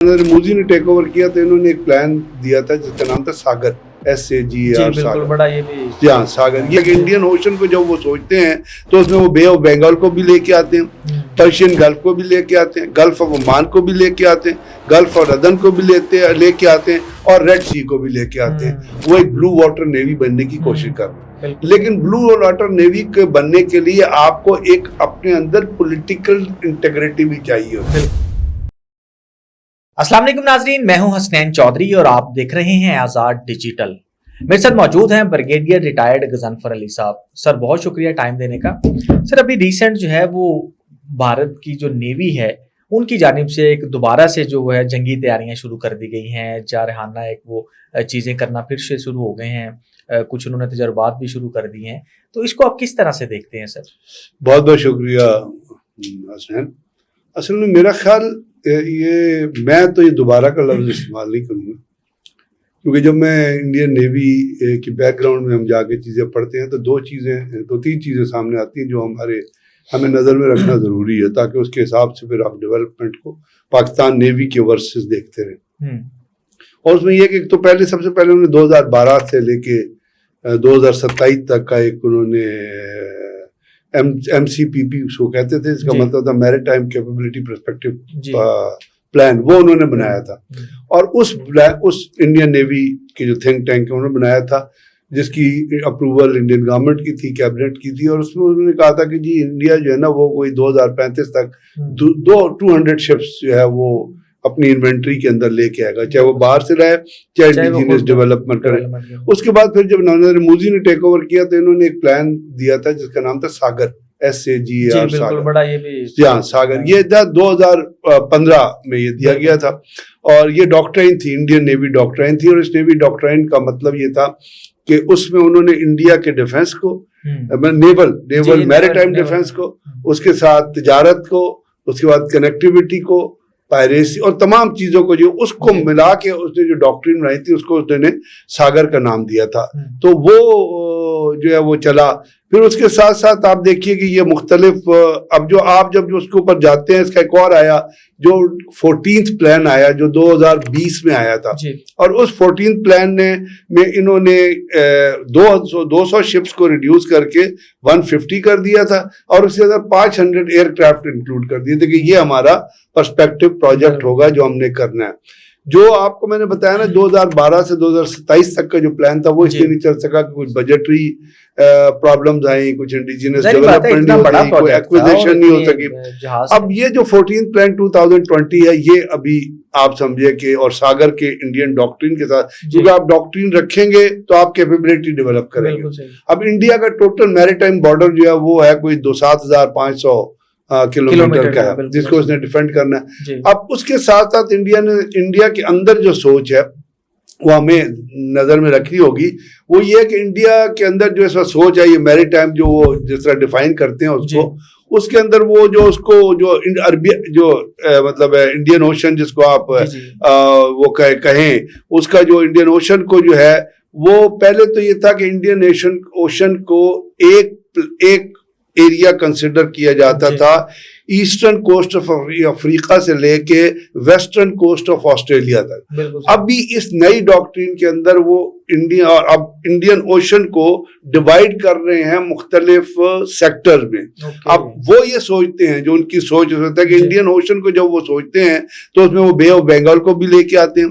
मोदी ने take over किया तो इन्होंने एक प्लान दिया था जिसका नाम था सागर, SAGAR सागर। बड़ा ये भी हाँ सागर, ये इंडियन ओशन को जब वो सोचते हैं तो उसमें वो बे ऑफ बंगाल को भी लेके आते हैं, पर्शियन गल्फ को भी लेके आते हैं, गल्फ ऑफ ओमान को भी लेके आते हैं, गल्फ ऑफ अदन को भी लेके आते हैं और रेड सी को भी लेके आते हैं। वो एक ब्लू वाटर नेवी बनने की कोशिश कर रहे हैं, लेकिन ब्लू वाटर नेवी के बनने के लिए आपको एक अपने अंदर पॉलिटिकल इंटीग्रिटी भी चाहिए होती है। अस्सलाम वालेकुम नाजरीन, मैं हूं हसनैन चौधरी और आप देख रहे हैं आजाद डिजिटल। मेरे साथ मौजूद हैं ब्रिगेडियर रिटायर्ड गजनफर अली साहब। सर बहुत शुक्रिया टाइम देने का। सर अभी रिसेंट जो है वो भारत की जो नेवी है उनकी जानिब से एक दोबारा से जो है जंगी तैयारियां शुरू कर दी गई हैं, जारहाना एक वो चीज़ें करना फिर से शुरू हो गए हैं, कुछ उन्होंने तजर्बात भी शुरू कर दिए हैं, तो इसको आप किस तरह से देखते हैं सर? बहुत बहुत शुक्रिया हसनैन। असल में मेरा ख्याल ये मैं तो ये दोबारा का लफ्ज़ इस्तेमाल नहीं करूँगा, क्योंकि जब मैं इंडियन नेवी की बैकग्राउंड में हम जाके चीज़ें पढ़ते हैं तो दो तीन चीज़ें सामने आती हैं जो हमें नज़र में रखना ज़रूरी है, ताकि उसके हिसाब से फिर आप डेवलपमेंट को पाकिस्तान नेवी के वर्सेस देखते रहें। और उसमें यह कि तो सबसे पहले उन्होंने 2012 से लेके 2027 तक का एक उन्होंने MCPP उसको कहते थे, इसका मतलब था मैरीटाइम कैपेबिलिटी पर्सपेक्टिव प्लान, वो उन्होंने बनाया था। और उस इंडियन नेवी की जो थिंक टैंक है उन्होंने बनाया था, जिसकी अप्रूवल इंडियन गवर्नमेंट की थी, कैबिनेट की थी, और उसमें उन्होंने कहा था कि जी इंडिया जो है ना वो कोई 2035 तक 200 शिप्स जो है वो अपनी इन्वेंट्री के अंदर लेके आएगा, चाहे वो बाहर से लाए चाहे इंडिजिनियस डेवलपमेंट करे। उसके बाद फिर जब नरेंद्र मोदी ने टेक ओवर किया तो इन्होंने एक प्लान दिया था जिसका नाम था सागर, SAGAR सागर। बड़ा ये भी हाँ सागर, ये 2015 में ये दिया गया था और ये डॉक्ट्राइन थी, इंडियन नेवी डॉक्ट्राइन थी। और इस नेवी डॉक्ट्राइन का मतलब ये था कि उसमें उन्होंने इंडिया के डिफेंस को, नेवल मैरीटाइम डिफेंस को, उसके साथ तिजारत को, उसके बाद कनेक्टिविटी को, पायरेसी और तमाम चीजों को जो उसको मिला के उसने जो डॉक्ट्रिन बनाई थी उसको उसने सागर का नाम दिया था। तो वो जो है वो चला। फिर उसके साथ साथ आप देखिए कि ये मुख्तलिफ, अब जो आप जब उसके ऊपर जाते हैं, इसका एक और आया जो 14th प्लान आया जो 2020 में आया था, और उस 14th प्लान में इन्होंने 200 शिप्स को रिड्यूस करके 150 कर दिया था और उसके अंदर 500 एयरक्राफ्ट इंक्लूड कर दिए थे कि ये हमारा पर्सपेक्टिव प्रोजेक्ट होगा जो हमने करना है। जो आपको मैंने बताया ना 2012 से 2027 तक का जो प्लान था वो इसलिए नहीं चल सका कि कुछ बजटरी प्रॉब्लम्स आई, कुछ इंडिजिनस डेवलपमेंट नहीं हो सकी, कोई एक्विजिशन नहीं हो सकी। अब ये जो 14th प्लान 2020 है ये अभी आप समझिए कि और सागर के इंडियन डॉक्ट्रिन के साथ, क्योंकि आप डॉक्ट्रिन रखेंगे तो आप कैपेबिलिटी डेवलप करेंगे। अब इंडिया का टोटल मैरीटाइम बॉर्डर जो है वो है कोई 7,500 किलोमीटर का है जिसको उसने डिफेंड करना है। अब उसके साथ साथ इंडिया के अंदर जो सोच है वो हमें नजर में रखनी होगी। वो ये है कि इंडिया के अंदर जो ऐसा सोच है, ये मैरीटाइम जो वो जिस तरह डिफाइन करते हैं उसको, उसके अंदर वो जो उसको जो अरबी जो मतलब है इंडियन ओशन जिसको आप वो कहें, उसका जो इंडियन ओशन को जो है वो पहले तो ये था कि इंडियन ओशन को एक एरिया कंसिडर किया जाता था ईस्टर्न कोस्ट ऑफ अफ्रीका से लेके वेस्टर्न कोस्ट ऑफ ऑस्ट्रेलिया तक। अभी इस नई डॉक्ट्रिन के अंदर वो इंडियन ओशन को डिवाइड कर रहे हैं मुख्तलिफ सेक्टर में। अब वो ये सोचते हैं, जो उनकी सोच होता है कि इंडियन ओशन को जब वो सोचते हैं तो उसमें वो बे ऑफ बंगाल को भी लेके आते हैं,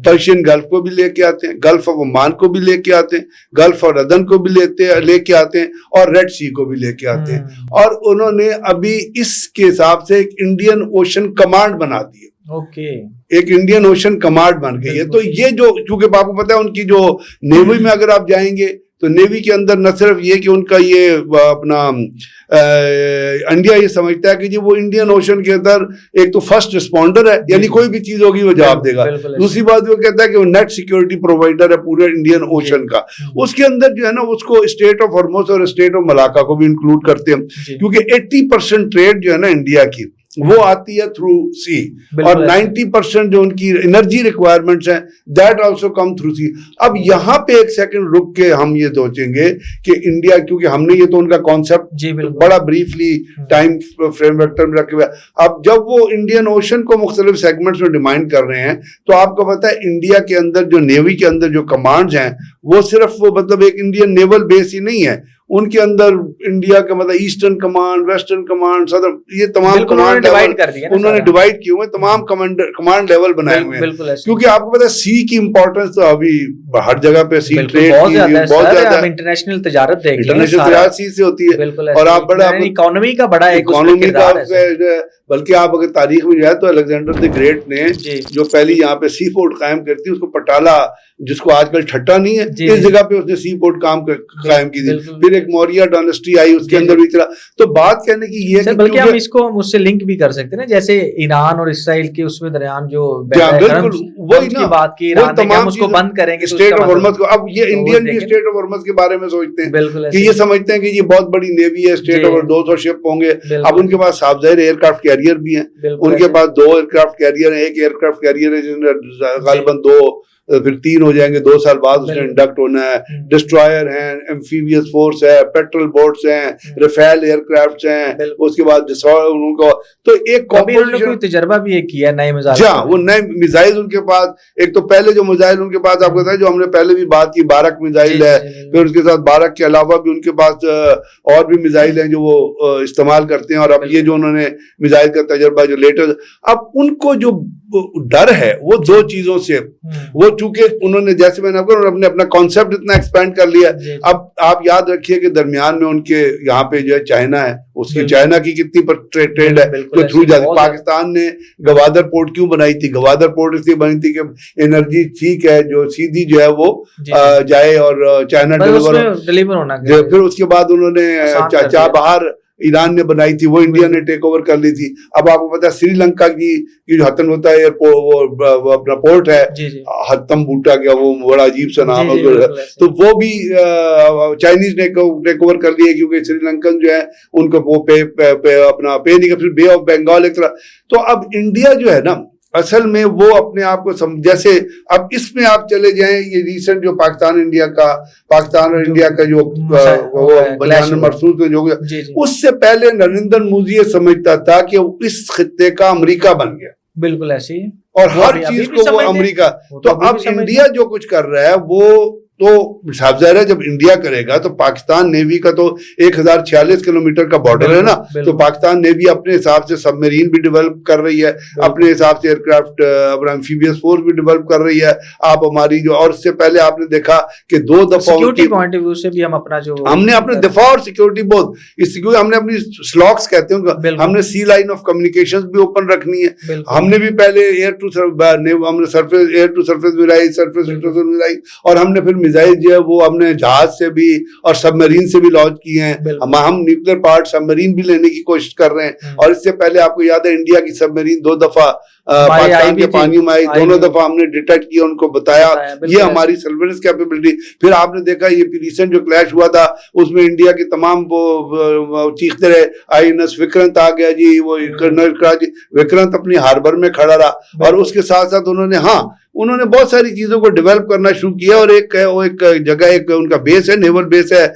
पर्शियन गल्फ को भी लेके आते हैं, गल्फ ऑफ ओमान को भी लेके आते हैं, गल्फ ऑफ अदन को भी लेके आते हैं और रेड सी को भी लेके आते हैं। और उन्होंने अभी इसके हिसाब से एक इंडियन ओशन कमांड बना दी है। एक इंडियन ओशन कमांड बन गई है। तो ये जो, चूंकि आपको पता है उनकी जो नेवी में अगर आप जाएंगे तो नेवी के अंदर न सिर्फ ये कि उनका ये अपना इंडिया ये समझता है कि जी वो इंडियन ओशन के अंदर एक तो फर्स्ट रिस्पॉन्डर है, यानी कोई भी चीज होगी वो जवाब देगा। दूसरी बात वो कहता है कि वो नेट सिक्योरिटी प्रोवाइडर है पूरे इंडियन ओशन का। उसके अंदर जो है ना उसको स्टेट ऑफ हॉर्मोज और स्टेट ऑफ मलाका को भी इंक्लूड करते हैं, क्योंकि 80% ट्रेड जो है ना इंडिया की وہ آتی ہے تھرو سی, اور 90% جو ان کی انرجی ریکوائرمنٹس ہیں دیٹ آلسو کم تھرو سی. اب یہاں پہ ایک سیکنڈ رک کے ہم یہ سوچیں گے کہ انڈیا, کیونکہ ہم نے یہ تو ان کا کانسیپٹ بڑا بریفلی ٹائم فریم ویکٹر میں رکھے ہوا ہے. اب جب وہ انڈین اوشن کو مختلف سیگمنٹس میں ڈیمائن کر رہے ہیں تو آپ کو پتا ہے انڈیا کے اندر جو نیوی کے اندر جو کمانڈز ہیں وہ صرف وہ مطلب ایک انڈین نیول بیس ہی نہیں ہے, ان کے اندر انڈیا کا مطلب ایسٹرن کمانڈ, ویسٹرن کمانڈ, صدر, یہ تمام کمانڈ انہوں نے ڈیوائڈ کیے ہوئے, تمام کمانڈ لیول بنائے ہوئے ہیں, کیونکہ آپ کو پتا ہے سی کی امپورٹنس تو ابھی ہر جگہ پہ سی ٹریڈ کی بہت زیادہ ہے, انٹرنیشنل تجارت دیکھ لیں, انٹرنیشنل تجارت سی سے ہوتی ہے, اور آپ بڑا اکانومی کا بڑا اکانومی کا, بلکہ آپ اگر تاریخ میں جائے تو الیگزینڈر دی گریٹ نے جو پہلی یہاں پہ سی پورٹ قائم کرتی اس کو پٹالا, جس کو آج کل ٹھٹا نہیں ہے, اس جگہ پہ اس نے سی پورٹ قائم کی تھی. پھر ایک موریہ ڈائنسٹی آئی, اس کے اندر بھی چلا. تو بات کہنے کی یہ ہے, بلکہ ہم اس کو مجھ سے لنک بھی کر سکتے ہیں جیسے ایران اور اسرائیل کے اس میں درمیان جو بالکل وہی نا بات کی, ہم اس کو بند کریں گے اسٹیٹ آف ہرمز کو. اب یہ انڈین بھی اسٹیٹ آف ہرمز کے بارے میں سوچتے ہیں کہ یہ سمجھتے ہیں کہ یہ بہت بڑی نیوی ہے, اسٹیٹ آف 200 شپ ہوں گے. اب ان کے پاس صاف ظاہر ایئر کرافٹ کیریئر بھی ہیں, ان کے پاس 2 ایئر کرافٹ کیریئر ہیں, ایک ایئر کرافٹ کیریئر ہے جس میں غالباً 2 پھر 3 ہو جائیں گے 2 سال بعد اس نے انڈکٹ ہونا ہے. ڈسٹرائر ہیں, ایمفیبیس فورس ہے, پیٹرول بوٹس ہیں, ریفیل ایئر کرافٹس ہیں, اس کے بعد ان کو تو ایک کوئی تجربہ بھی کیا نئے میزائل. جہاں وہ نئے میزائل ان کے پاس, ایک تو پہلے جو میزائل ان کے پاس آپ کو بتائیں جو ہم نے پہلے بھی بات کی, بارک میزائل ہے, پھر اس کے ساتھ بارک کے علاوہ بھی ان کے پاس اور بھی میزائل ہیں جو وہ استعمال کرتے ہیں. اور اب یہ جو انہوں نے میزائل کا تجربہ جو لیٹر, اب ان کو جو ڈر ہے وہ 2 چیزوں سے, وہ چونکہ انہوں نے جیسے میں نے آپ کو اپنا کانسیپٹ اتنا ایکسپینڈ کر لیا. اب آپ یاد رکھیے کہ درمیان میں ان کے یہاں پہ جو ہے چائنا ہے, اس کی چائنا کی کتنی ٹریڈ ہے جو تھرو جاتی. پاکستان نے گوادر پورٹ کیوں بنائی تھی؟ گوادر پورٹ اس لیے بنی تھی کہ انرجی ٹھیک ہے جو سیدھی جو ہے وہ جائے اور چائنا ڈلیور ہونا. پھر اس کے بعد انہوں نے چابہار ایران نے بنائی تھی, وہ انڈیا نے ٹیک اوور کر لی تھی. اب آپ کو پتا ہے سری لنکا کی جو ہتن ہوتا ہے وہ اپنا پورٹ ہے ہتم بوٹا کیا, وہ بڑا عجیب سا نام ہے, تو وہ بھی چائنیز نے ٹیک اوور کر لیے کیونکہ سری لنکن جو ہے ان کو وہ اپنا پے نہیں کر. پھر بے آف بنگال ایک طرح. تو اب انڈیا جو ہے نا اصل میں وہ اپنے آپ کو جیسے اب اس میں آپ چلے جائیں, یہ ریسنٹ جو پاکستان اور انڈیا کا جو بیان مرسوم جو اس سے پہلے نریندر مودی یہ سمجھتا تھا کہ اس خطے کا امریکہ بن گیا. بالکل ایسی, اور ہر چیز کو وہ امریکہ. تو اب انڈیا جو کچھ کر رہا ہے وہ تو صاف ظاہر ہے جب انڈیا کرے گا تو پاکستان نیوی کا تو 1046 کلومیٹر کا بارڈر ہے نا, تو پاکستان نیوی اپنے حساب سے سب میرین بھی ڈیولپ کر رہی ہے, اپنے حساب سے ایئر کرافٹ ایمفیبیس فورس بھی ڈیولپ کر رہی ہے. آپ ہماری جو, اور اس سے پہلے آپ نے دیکھا کہ 2 دفعہ سیکورٹی پوائنٹ آف ویو سے بھی ہم نے اپنے دفاع اور سیکورٹی بہت اس کی ہم نے اپنی سلاکس کہتے ہیں, ہم نے سی لائن آف کمیونیکیشن بھی اوپن رکھنی ہے. ہم نے بھی پہلے air to surface, air to surface ملائی, سرفیس ٹو سرفیس ملائی, اور ہم نے پھر میزائل جو ہے وہ ہم نے جہاز سے بھی اور سب مرین سے بھی لانچ کیے ہیں. ہم نیوکلیر پارٹ سب مرین بھی لینے کی کوشش کر رہے ہیں. اور اس سے پہلے آپ کو یاد ہے انڈیا کی سب مرین 2 دفعہ پاکستان کے پانیوں میں آئی, دونوں دفعہ ہم نے ڈیٹیکٹ کیا, ان کو بتایا یہ ہماری سرویلنس کیپیبلٹی. پھر آپ نے دیکھا یہ ریسنٹ جو کلیش ہوا تھا اس میں انڈیا کے تمام چیختے رہے, INS وکرانت آ گیا جی, وہ وکرانت اپنی ہاربر میں کھڑا رہا. اور اس کے ساتھ ساتھ انہوں نے بہت ساری چیزوں کو ڈیولپ کرنا شروع کیا. اور ایک جگہ ایک ان کا بیس ہے, نیول بیس ہے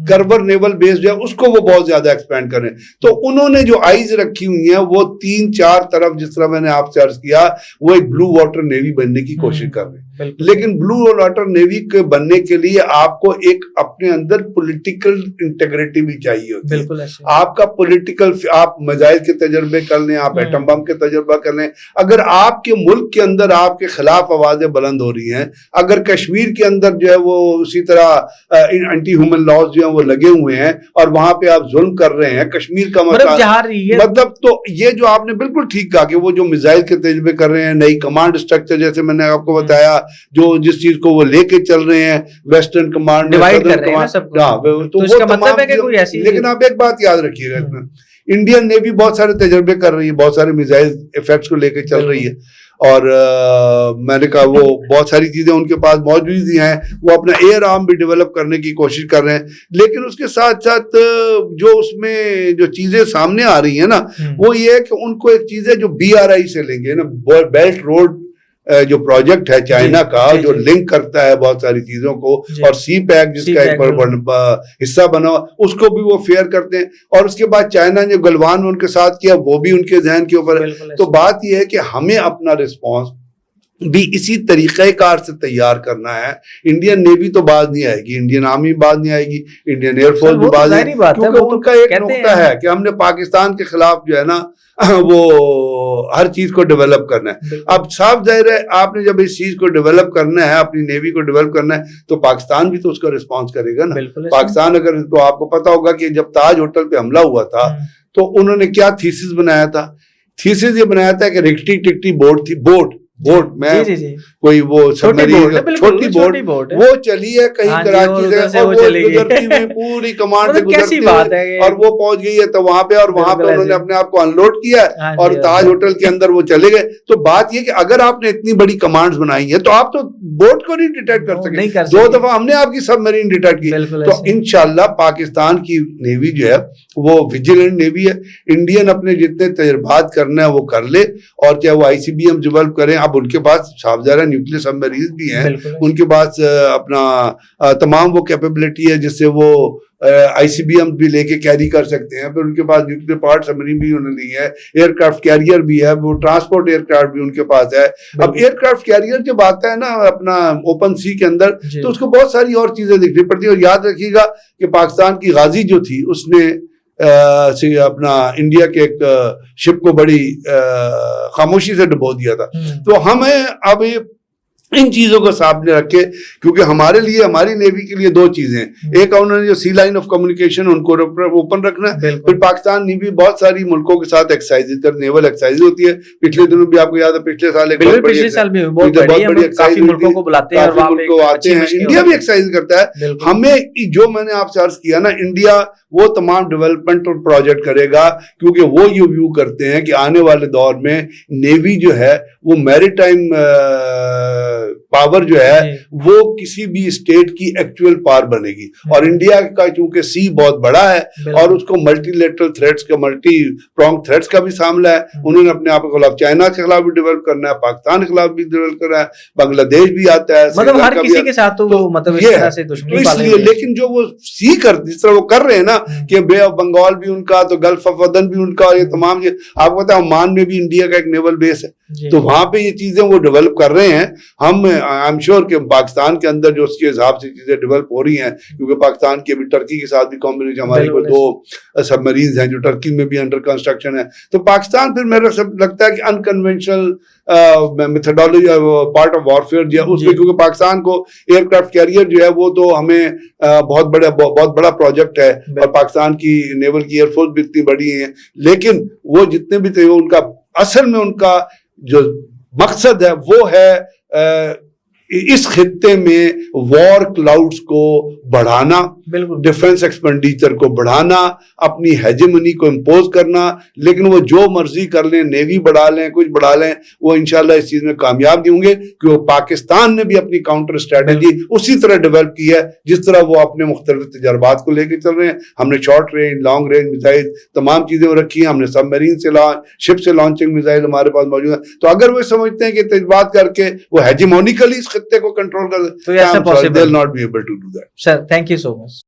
کرور نیول بیس جو ہے اس کو وہ بہت زیادہ ایکسپینڈ کریں. تو انہوں نے جو آئیز رکھی ہوئی ہیں وہ 3-4 طرف, جس طرح میں نے آپ سے عرض کیا, وہ ایک بلو واٹر نیوی بننے کی کوشش کر رہے ہیں. لیکن بلو واٹر نیوی کے بننے کے لیے آپ کو ایک اپنے اندر پولیٹیکل انٹیگریٹی بھی چاہیے ہوتی ہے. آپ کا پولیٹیکل, آپ میزائل کے تجربے کر لیں, آپ ایٹم بم کے تجربہ کر لیں, اگر آپ کے ملک کے اندر آپ کے خلاف آوازیں بلند ہو رہی ہیں, اگر کشمیر کے اندر جو ہے وہ اسی طرح اینٹی ہیومن لاز جو ہیں وہ لگے ہوئے ہیں اور وہاں پہ آپ ظلم کر رہے ہیں, کشمیر کا مطلب تو یہ جو آپ نے بالکل ٹھیک کہا کہ وہ جو میزائل کے تجربے کر رہے ہیں, نئی کمانڈ اسٹرکچر جیسے میں نے آپ کو بتایا, جو جس چیز کو وہ لے کے چل رہے ہیں ویسٹرن کمانڈ, ڈیوائیڈ کر رہے ہیں سب کو, تو وہ تمام. لیکن آپ ایک بات یاد رکھیے گا, इंडियन नेवी बहुत सारे तजर्बे कर रही है, बहुत सारे मिसाइल इफेक्ट्स को लेकर चल रही है, और मैंने कहा वो बहुत सारी चीजें उनके पास मौजूद ही हैं, वो अपना एयर आर्म भी डेवलप करने की कोशिश कर रहे हैं। लेकिन उसके साथ साथ जो उसमें जो चीजें सामने आ रही है ना, वो ये है कि उनको एक चीज है जो BRI से लेंगे ना, बेल्ट रोड जो प्रोजेक्ट है चाइना का, जो लिंक करता है बहुत सारी चीजों को, और सी पैक जिसका एक हिस्सा बना, उसको भी वो फेयर करते हैं। और उसके बाद चाइना ने गलवान में उनके साथ किया, वो भी उनके जहन के ऊपर है। तो बात यह है कि हमें अपना रिस्पॉन्स भी इसी तरीक़ेकार से तैयार करना है। इंडियन नेवी तो बाज नहीं आएगी, इंडियन आर्मी बाज नहीं आएगी, इंडियन एयरफोर्स भी बाज नहीं, क्योंकि उनका एक नुक्ता है कि हमने पाकिस्तान के खिलाफ जो है ना वो हर चीज को डेवलप करना है। अब साफ जाहिर है, आपने जब इस चीज को डेवलप करना है, अपनी नेवी को डेवलप करना है, तो पाकिस्तान भी तो उसका रिस्पॉन्स करेगा ना। पाकिस्तान अगर, तो आपको पता होगा कि जब ताज होटल पे हमला हुआ था तो उन्होंने क्या थीसिस बनाया था? थीसिस ये बनाया था कि रिक्टी टिकटी बोट थी, बोट में कोई वो छोटी बोट वो चली है कहीं कराची से, और वो गुजरती हुई पूरी कमांड से गुजरती हुई और वो पहुंच गई है तो वहां पे, और वहां पे उन्होंने अपने आप को अनलोड किया है और ताज होटल के अंदर वो चले गए। तो बात ये कि अगर आपने इतनी बड़ी कमांड्स बनाई है तो आप तो बोट को नहीं डिटेक्ट कर सके। 2 दफा हमने आपकी सबमरीन डिटेक्ट की। तो इंशाल्लाह पाकिस्तान की नेवी जो है वो विजिलेंट नेवी है। इंडियन अपने जितने तजर्बात करना है वो कर ले, और चाहे वो ICBM डेवलप करें। अब उनके पास साफजारा न्यूक्लियर सबमरीन भी हैं, उनके पास अपना तमाम वो कैपेबिलिटी है जिससे वो ICBM भी लेके कैरी कर सकते हैं। फिर उनके पास न्यूक्लियर पावर्ड सबमरीन भी उन्होंने है, एयरक्राफ्ट कैरियर भी है, वो ट्रांसपोर्ट एयरक्राफ्ट भी उनके पास है। अब एयरक्राफ्ट कैरियर जब आता है ना अपना ओपन सी के अंदर, तो उसको बहुत सारी और चीजें दिखनी पड़ती है। और याद रखिएगा कि पाकिस्तान की गाजी जो थी उसने अपना इंडिया के एक शिप को बड़ी खामोशी से डुबो दिया था। तो हमें अब इन चीजों को सामने रखे, क्योंकि हमारे लिए, हमारी नेवी के लिए 2 चीजें, एक उन्होंने जो सी लाइन ऑफ कम्युनिकेशन उनको ओपन रखना, फिर पाकिस्तान नेवी बहुत सारी मुल्कों के साथ एक्सरसाइज कर, नेवल एक्सरसाइज होती है। पिछले दिनों भी आपको याद है, पिछले साल बहुत बड़ी एक्सरसाइज मुल्कों को बुलाते हैं, आते हैं, इंडिया भी एक्सरसाइज करता है। हमें जो मैंने आपसे अर्ज किया ना, इंडिया वो तमाम डेवलपमेंट और प्रोजेक्ट करेगा, क्योंकि वो ये व्यू करते हैं कि आने वाले दौर में नेवी जो है वो मैरीटाइम पावर जो है वो किसी भी स्टेट की एक्चुअल पावर बनेगी। और इंडिया का चूंकि सी बहुत बड़ा है और उसको मल्टीलेटरल थ्रेट्स का, मल्टी प्रॉन्ग थ्रेट्स का भी सामना है। उन्होंने अपने आप के खिलाफ, चाइना के खिलाफ भी डेवलप करना है, पाकिस्तान के खिलाफ भी डेवलप करना है, बांग्लादेश भी आता है, मतलब हर किसी के साथ तो मतलब इस तरह से दुश्मनी इसलिए। लेकिन जो वो सी कर, जिस तरह वो कर रहे हैं ना कि बे ऑफ बंगाल भी उनका, तो गल्फ ऑफ अदन भी उनका, और ये तमाम आपको पता है ओमान में भी इंडिया का एक नेवल बेस है, तो वहां पे ये चीजें वो डेवलप कर रहे हैं। हम आई एम श्योर कि पाकिस्तान के अंदर जो उसके हिसाब से चीजें डेवलप हो रही हैं, क्योंकि पाकिस्तान की अभी टर्की के साथ भी कॉम्बिनेशन, हमारे को 2 सबमरीन्स हैं जो टर्की में भी अंडर कंस्ट्रक्शन है। तो पाकिस्तान फिर मेरा सब लगता है कि unconventional methodology part of warfare जो है उसमें, क्योंकि पाकिस्तान को एयरक्राफ्ट कैरियर जो है वो तो हमें बहुत बड़ा प्रोजेक्ट है, और पाकिस्तान की नेवल की एयरफोर्स भी इतनी बड़ी है, लेकिन वो जितने भी थे उनका असल में उनका जो मकसद है वो है इस खित्ते में वॉर क्लाउड्स को बढ़ाना, डिफेंस एक्सपेंडिचर को बढ़ाना, अपनी हेजेमनी को इम्पोज करना। लेकिन वो जो मर्जी कर लें, नेवी बढ़ा लें, कुछ बढ़ा लें, वो इंशाल्लाह इस चीज में कामयाब नहीं होंगे, क्योंकि पाकिस्तान ने भी अपनी काउंटर स्ट्रेटेजी उसी तरह डेवलप की है जिस तरह वो अपने मुख्तलिफ तजर्बात को लेकर चल रहे हैं। हमने short range, long range missile तमाम चीजें रखी हैं, हमने सबमरीन से शिप से लॉन्चिंग मिसाइल हमारे पास मौजूद है। तो अगर वो समझते हैं कि तजर्बात करके वो हेजेमोनिकली को कंट्रोल कर, तो ऐसा possible not be able to do that. Sir, thank you so much.